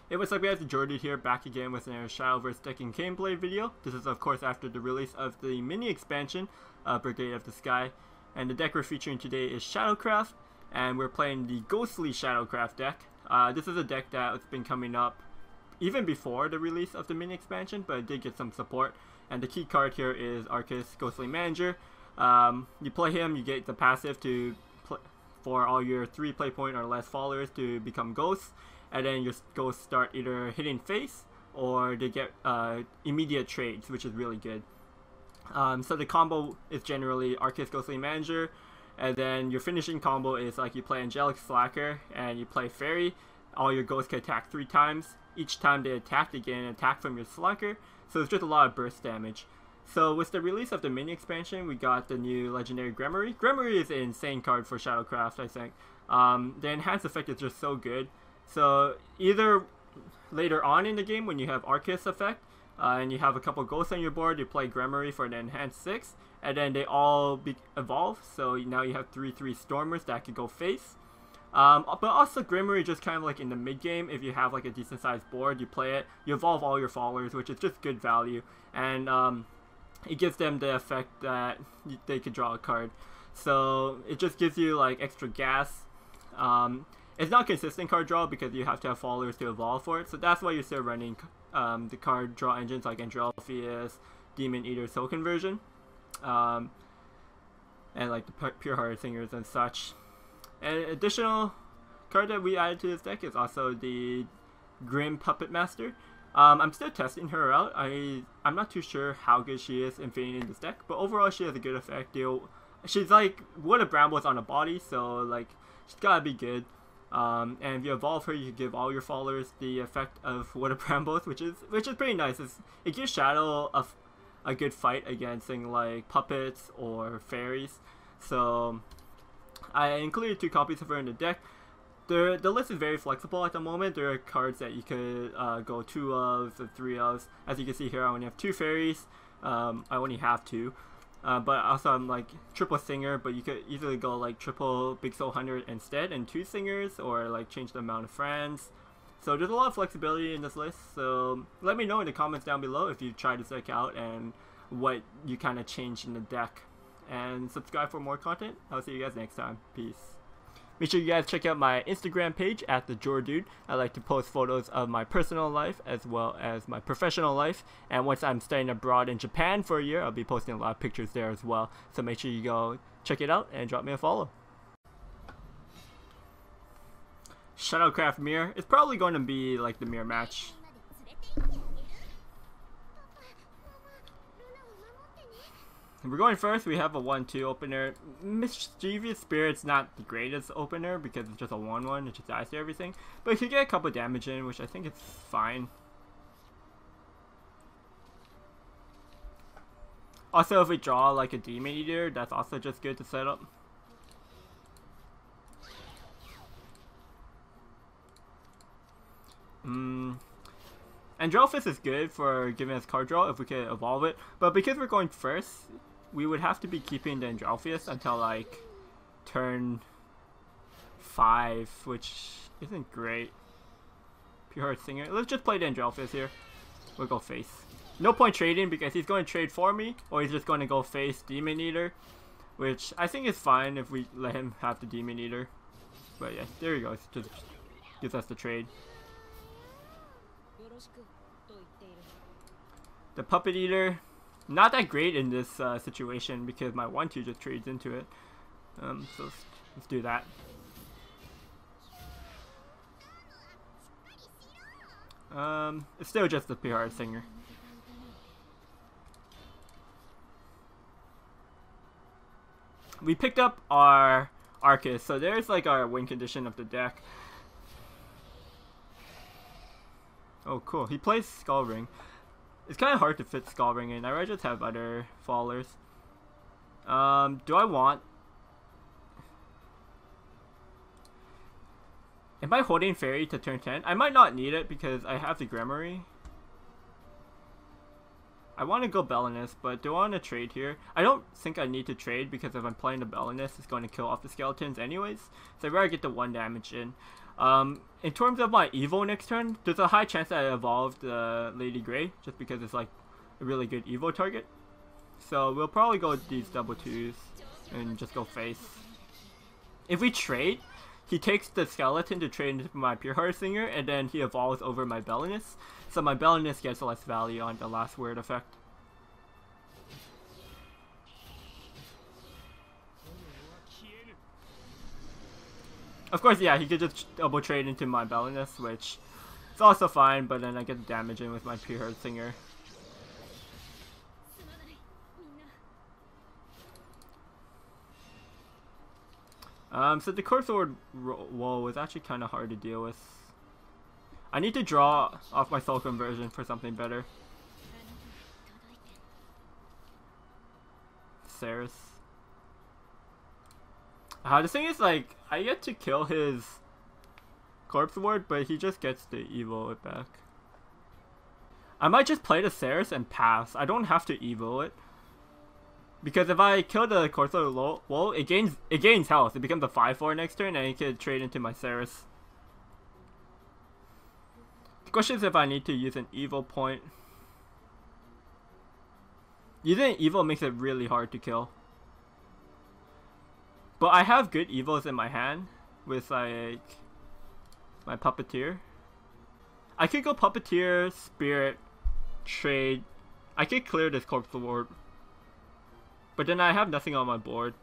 Hey, what's up guys, TheJordude here, back again with another Shadowverse deck and gameplay video. This is of course after the release of the mini expansion, Brigade of the Sky. And the deck we're featuring today is Shadowcraft, and we're playing the Ghostly Shadowcraft deck. This is a deck that's been coming up even before the release of the mini expansion, but it did get some support. And the key card here is Arcus, Ghostly Manager. You play him, you get the passive to for all your 3 play point or less followers to become ghosts. And then your ghosts start either hitting face or they get immediate trades, which is really good. So the combo is generally Arcus, Ghostly Manager, and then your finishing combo is like you play Angelic Slacker and you play Fairy. All your ghosts can attack 3 times. Each time they attack, they get an attack from your Slacker, so it's just a lot of burst damage. So with the release of the mini expansion, we got the new legendary Gremory. Gremory is an insane card for Shadowcraft, I think. The enhanced effect is just so good. So either later on in the game when you have Arcus effect and you have a couple ghosts on your board, you play Gremory for an enhanced 6, and then they all evolve. So now you have 3/3 Stormers that could go face. But also Gremory just kind of like in the mid game, if you have like a decent sized board, you play it, you evolve all your followers, which is just good value, and it gives them the effect that they could draw a card. So it just gives you like extra gas. It's not consistent card draw because you have to have followers to evolve for it, so that's why you're still running the card draw engines like Andrelphius, Demon Eater, Soul Conversion, and like the Pure Hearted Singers and such. An additional card that we added to this deck is also the Grim Puppet Master. I'm still testing her out. I'm not too sure how good she is in fitting in this deck, but overall she has a good effect. She's like Wood of Brambles on a body, so like she's gotta be good. And if you evolve her, you give all your followers the effect of Wood of Brambles, which is pretty nice. It gives Shadow a good fight against things like puppets or fairies. So I included 2 copies of her in the deck. The list is very flexible at the moment. There are cards that you could go 2 of, 3 of. As you can see here, I only have 2 fairies. I only have 2. But also I'm like triple singer, but you could easily go like triple Big Soul Hunter instead and 2 singers, or like change the amount of friends. So there's a lot of flexibility in this list, so let me know in the comments down below if you try this deck out and what you kind of changed in the deck. And subscribe for more content. I'll see you guys next time. Peace. Make sure you guys check out my Instagram page at TheJordude. I like to post photos of my personal life as well as my professional life. And once I'm staying abroad in Japan for a year, I'll be posting a lot of pictures there as well. So make sure you go check it out and drop me a follow. Shadowcraft Mirror. It's probably going to be like the mirror match. We're going first. We have a 1/2 opener. Mischievous Spirit's not the greatest opener because it's just a 1/1. It just dies to everything. But you could get a couple damage in, which I think is fine. Also, if we draw like a Demon Eater, that's also just good to set up. Andrelphius is good for giving us card draw if we can evolve it, but because we're going first, we would have to be keeping the Andrelphius until like turn 5, which isn't great. Pure Heart Singer. Let's just play the Andrelphius here. We'll go face. No point trading because he's going to trade for me, or he's just going to go face Demon Eater, which I think is fine if we let him have the Demon Eater. But yeah, there he goes. Just gives us the trade. The Puppet Eater, not that great in this situation because my 1/2 just trades into it. So let's do that. It's still just the PR Singer. We picked up our Arcus, so there's like our win condition of the deck. Oh cool, he plays Skull Ring. It's kind of hard to fit Skull Ring in. I rather just have other fallers. Do I want... Am I holding Fairy to turn 10? I might not need it because I have the Gremory. I want to go Bellinus, but do I want to trade here? I don't think I need to trade because if I'm playing the Bellinus, it's going to kill off the skeletons anyways. So I'd rather get the 1 damage in. In terms of my evo next turn, there's a high chance that I evolved Lady Grey, just because it's like a really good evo target. So we'll probably go with these double twos and just go face. If we trade, he takes the skeleton to trade into my Pure Heart Singer, and then he evolves over my Bellinus. So my Bellinus gets less value on the last word effect. Of course, yeah, he could just double trade into my Bellinus, which is also fine, but then I get the damage in with my Pure Heart Singer. So the Core Sword wall was actually kind of hard to deal with. I need to draw off my Soul Conversion for something better. Ceres. The thing is, like, I get to kill his Corpse Ward, but he just gets to evo it back. I might just play the Ceres and pass. I don't have to evo it. Because if I kill the Corpse Ward, it gains health. It becomes a 5/4 next turn, and I can trade into my Ceres. The question is if I need to use an evo point. Using an evo makes it really hard to kill. But I have good evos in my hand with like my Puppeteer. I could go Puppeteer, Spirit, trade. I could clear this Corpse Ward. But then I have nothing on my board.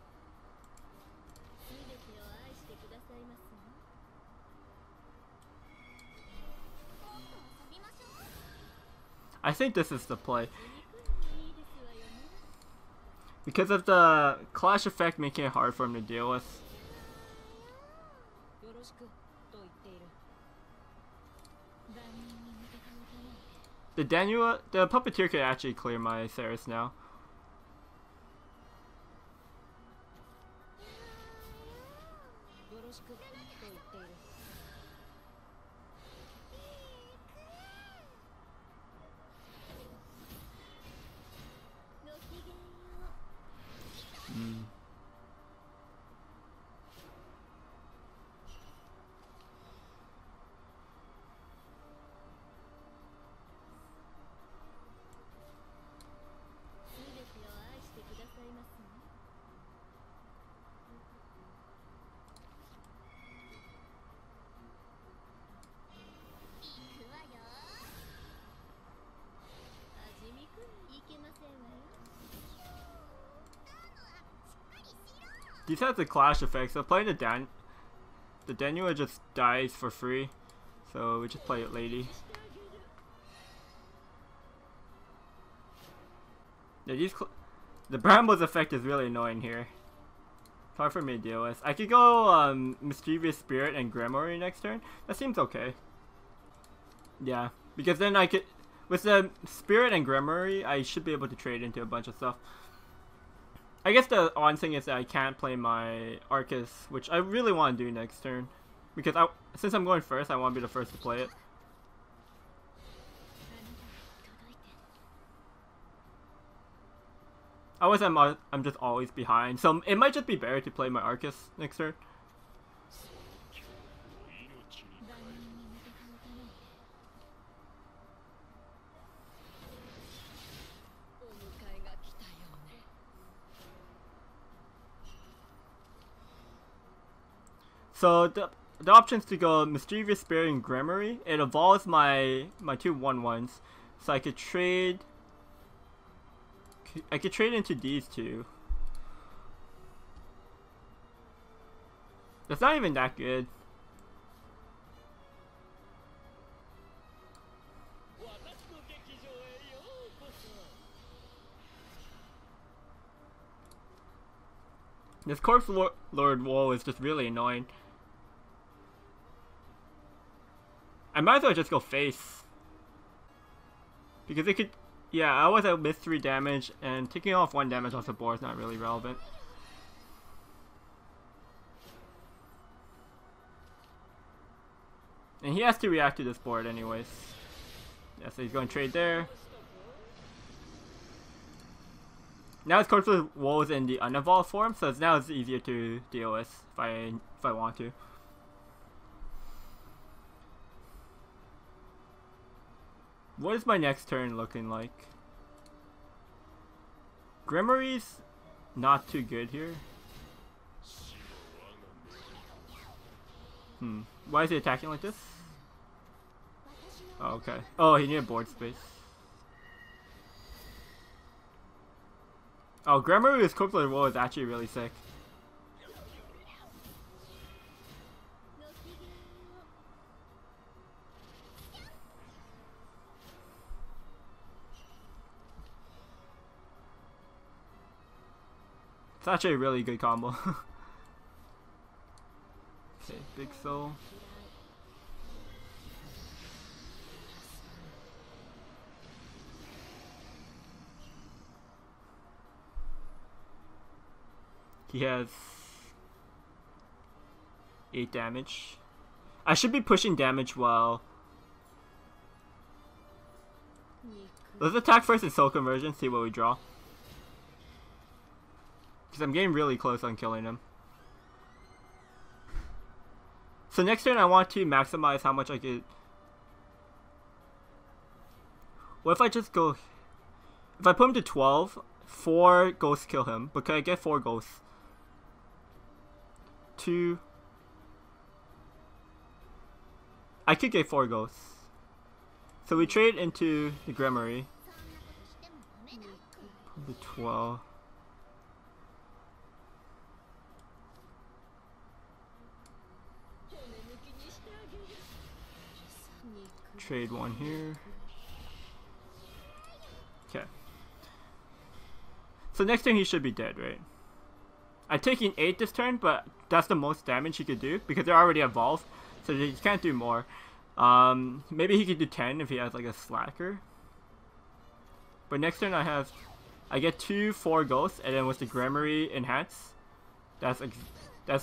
I think this is the play. Because of the clash effect making it hard for him to deal with. The Puppeteer could actually clear my Ceres now. These have the clash effect, so playing the Daniela just dies for free, so we just play it Lady. Yeah, the Brambles effect is really annoying here. It's hard for me to deal with. I could go Mischievous Spirit and Grimoire next turn. That seems okay. Yeah, because then I could, with the Spirit and Grimoire, I should be able to trade into a bunch of stuff. I guess the odd thing is that I can't play my Arcus, which I really want to do next turn. Because since I'm going first, I want to be the first to play it. I'm just always behind, so it might just be better to play my Arcus next turn. So the options to go Mischievous Spirit and Grimoire, it evolves my two 1/1s, so I could trade. I could trade into these two. That's not even that good. This Corpse Lord wall is just really annoying. I might as well just go face. Because it could... Yeah, I was at miss 3 damage, and taking off 1 damage off the board is not really relevant. And he has to react to this board anyways. Yeah, so he's going to trade there. Now his Corpse Wall is in the unevolved form, so now it's easier to deal with if I want to. What is my next turn looking like? Grimory's not too good here. Why is he attacking like this? Oh, okay. Oh, he needed board space. Oh, Grimory's Corpse Roll is actually really sick. It's actually a really good combo. Okay, Big Soul. He has 8 damage. I should be pushing damage while... Let's attack first in Soul Conversion, see what we draw. Because I'm getting really close on killing him. So next turn I want to maximize how much I could... What if I just go... If I put him to 12, 4 ghosts kill him. But can I get 4 ghosts? 2... I could get 4 ghosts. So we trade into the Grimory. The 12. Trade 1 here. Okay. So next turn he should be dead, right? I'm taking 8 this turn, but that's the most damage he could do because they're already evolved, so he can't do more. Maybe he could do 10 if he has like a slacker. But next turn I get 2 4 ghosts, and then with the Grimory enhance, that's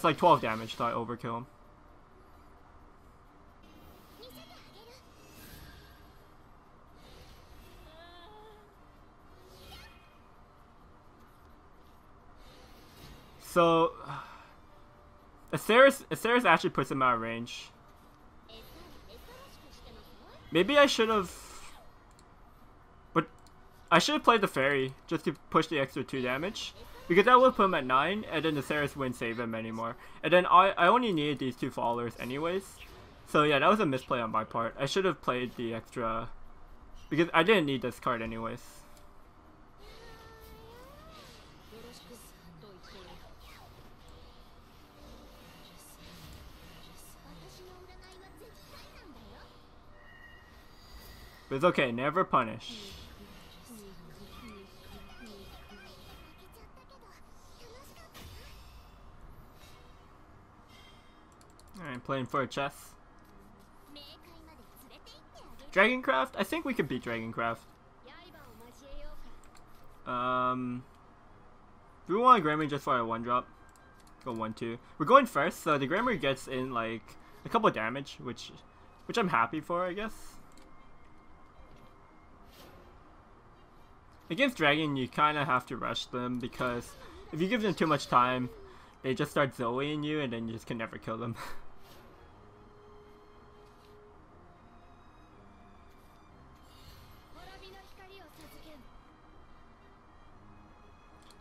like 12 damage, so I overkill him. So, Aceris actually puts him out of range. Maybe I should have... But I should have played the Fairy, just to push the extra 2 damage. Because that would put him at 9, and then the Aceris wouldn't save him anymore. And then I only needed these 2 followers anyways. So yeah, that was a misplay on my part. I should have played the extra... Because I didn't need this card anyways. But it's okay, never punish. Alright, playing for a chess. Dragoncraft? I think we could beat Dragoncraft. Do we want a Grimory just for a 1-drop? Go 1-2. We're going first, so the Grimory gets in like a couple of damage, which I'm happy for, I guess. Against Dragon, you kind of have to rush them because if you give them too much time, they just start Zoeing you and then you just can never kill them.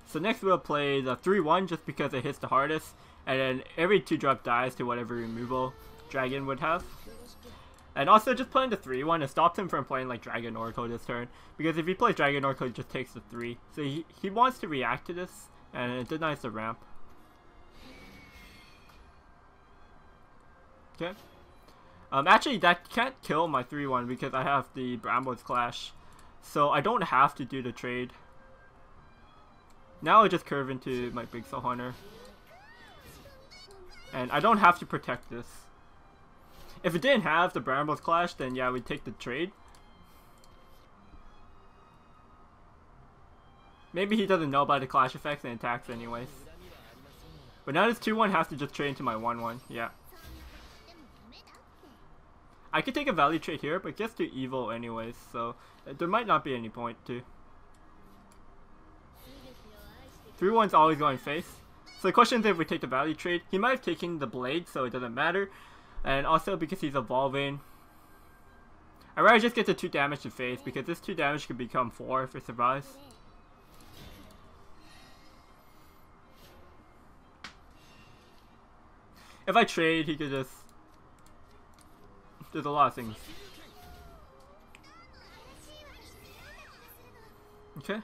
So next we'll play the 3-1 just because it hits the hardest, and then every 2-drop dies to whatever removal Dragon would have. And also just playing the 3-1, it stops him from playing like Dragon Oracle this turn. Because if he plays Dragon Oracle, he just takes the 3. So he wants to react to this, and it denies the ramp. Okay. Actually, that can't kill my 3-1 because I have the Brambles Clash. So I don't have to do the trade. Now I just curve into my Big Soul Hunter. And I don't have to protect this. If it didn't have the Brambles Clash, then yeah, we'd take the trade. Maybe he doesn't know about the Clash effects and attacks anyways. But now this 2-1 has to just trade into my 1-1, yeah. I could take a value trade here, but it gets too evil anyways, so there might not be any point to. 3-1's always going face. So the question is if we take the value trade. He might have taken the blade, so it doesn't matter. And also because he's evolving. I'd rather just get the 2 damage to face because this 2 damage could become 4 if it survives. If I trade, he could just... There's a lot of things. Okay.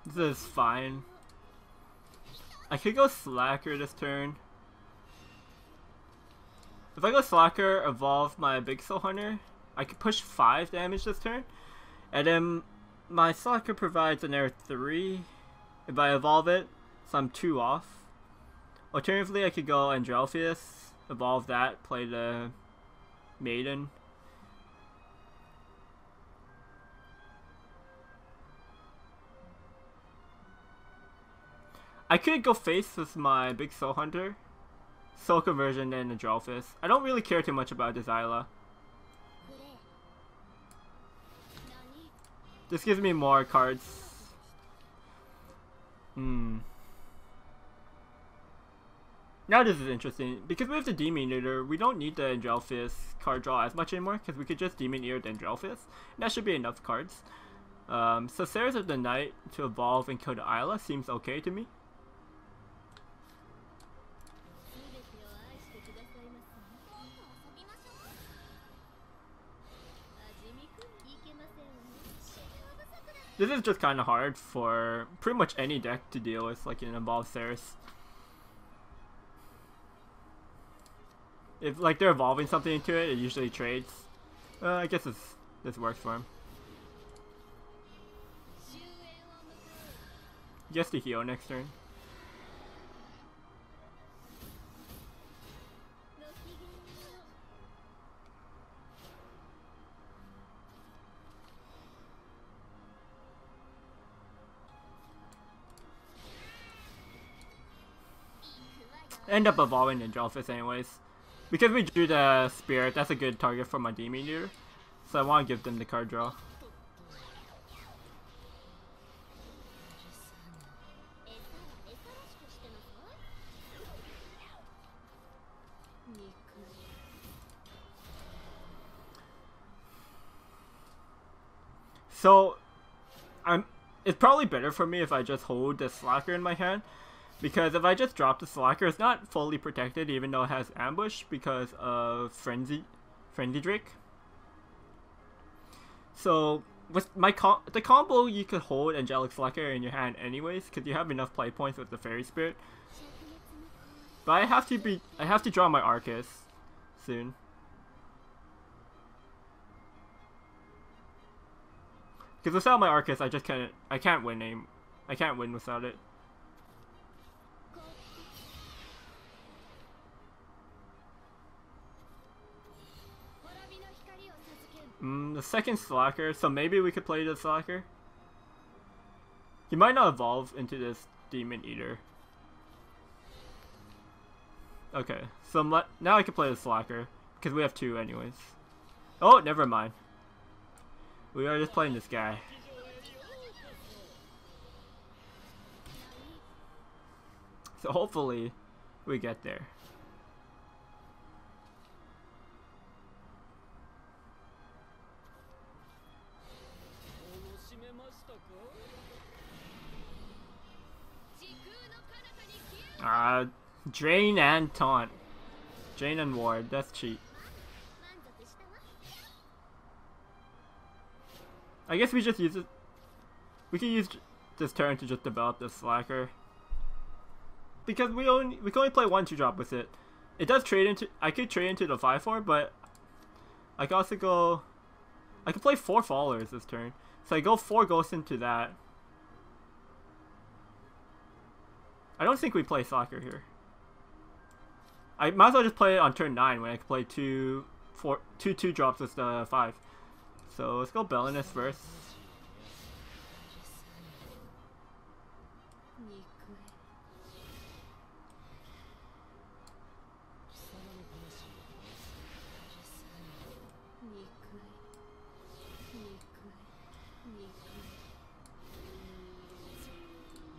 This is fine. I could go Slacker this turn. If I go Slacker, evolve my Big Soul Hunter, I could push 5 damage this turn. And then my Slacker provides an air 3 if I evolve it, so I'm 2 off. Alternatively, I could go Angelpheus, evolve that, play the Maiden. I could go face with my Big Soul Hunter, Soul Conversion, and Angelpheus. I don't really care too much about Desilah. This gives me more cards. Now this is interesting. Because we have the Demon Eater, we don't need the Angelpheus card draw as much anymore, because we could just Demon Eater the Angelpheus. And that should be enough cards. So Seres of the Night to evolve and kill the Isla seems okay to me. This is just kind of hard for pretty much any deck to deal with, like an evolved Seres. If like they're evolving something into it, it usually trades. I guess this works for him. Just to heal next turn. End up evolving Angelpheus anyways. Because we drew the Spirit, that's a good target for my Demon Eater. So I want to give them the card draw. So, it's probably better for me if I just hold the Slacker in my hand. Because if I just drop the Slacker, it's not fully protected even though it has Ambush because of Frenzy Drake. So, with my the combo, you could hold Angelic Slacker in your hand anyways because you have enough play points with the Fairy Spirit. But I have to draw my Arcus soon. Because without my Arcus, I can't win without it. The second Slacker, so maybe we could play the Slacker. He might not evolve into this Demon Eater. Okay, so now I can play the Slacker, because we have 2 anyways. Oh, never mind. We are just playing this guy. So hopefully, we get there. Drain and Taunt. Drain and Ward, that's cheap. I guess we just use it. We can use this turn to just develop the Slacker. Because we can only play 1 2-drop with it. It does trade into, I could trade into the 5/4, but I could also go, I could play 4 Followers this turn. So I go 4 Ghosts into that. I don't think we play Slacker here. I might as well just play it on turn 9 when I can play 2 2-drops with the 5. So let's go Belinus first.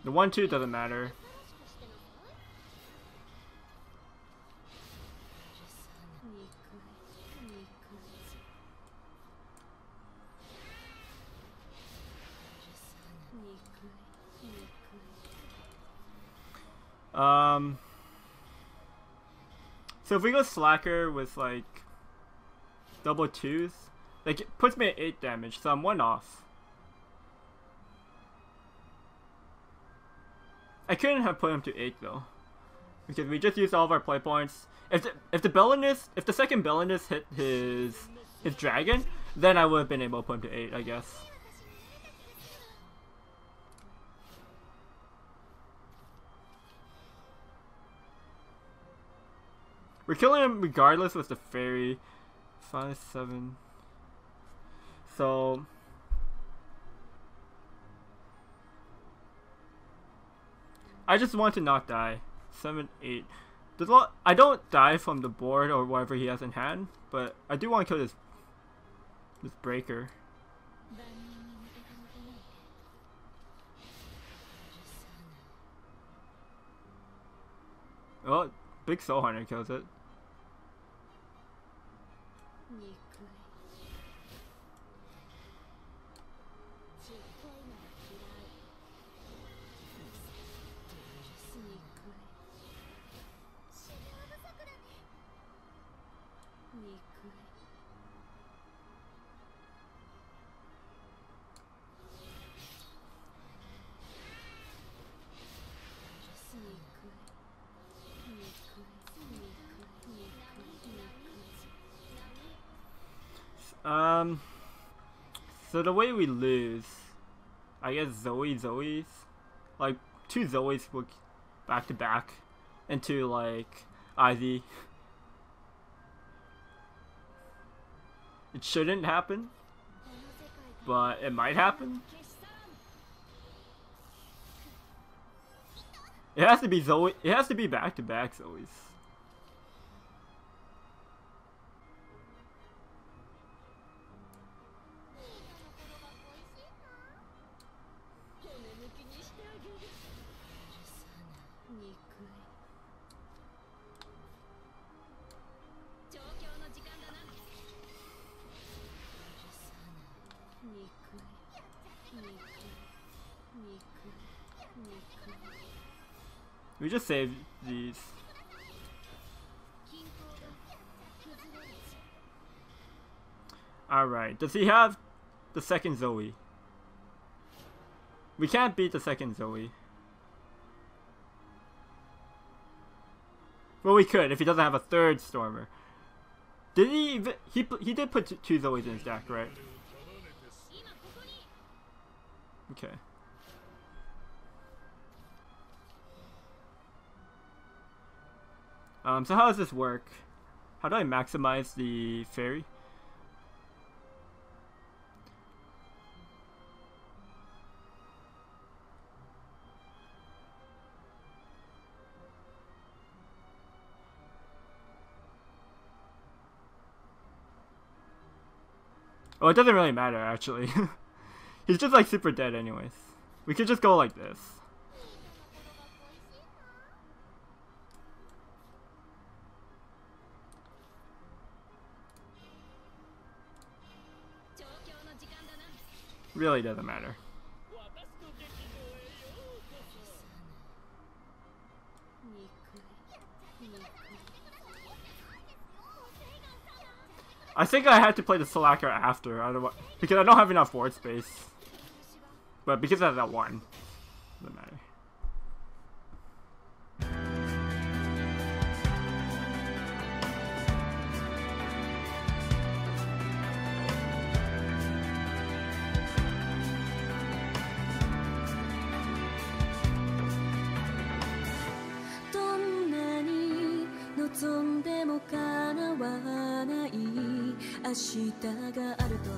The 1/2 doesn't matter. So if we go Slacker with like double 2s, like it puts me at 8 damage, so I'm 1 off. I couldn't have put him to 8 though, because we just used all of our play points. If the second Bellinus hit his dragon, then I would have been able to put him to 8, I guess. We're killing him regardless with the fairy. 5, 7. So I just want to not die. 7, 8. I don't die from the board or whatever he has in hand, but I do want to kill this breaker. Oh, big Soul Hunter kills it. So the way we lose, I guess Zoe's, like 2 Zoes will back to back into like Ivy. It shouldn't happen, but it might happen. It has to be Zoe. It has to be back to back Zoes. We just saved these. Alright, does he have the second Zoe? We can't beat the second Zoe. Well, we could if he doesn't have a third Stormer. Did he even, he did put 2 Zoes in his deck, right? Okay. So how does this work? How do I maximize the fairy? Oh, it doesn't really matter actually. He's just like super dead anyways. We could just go like this. Really doesn't matter. I think I had to play the Slacker after, because I don't have enough board space. But because I have that 1, doesn't matter.望んでも叶わない明日があると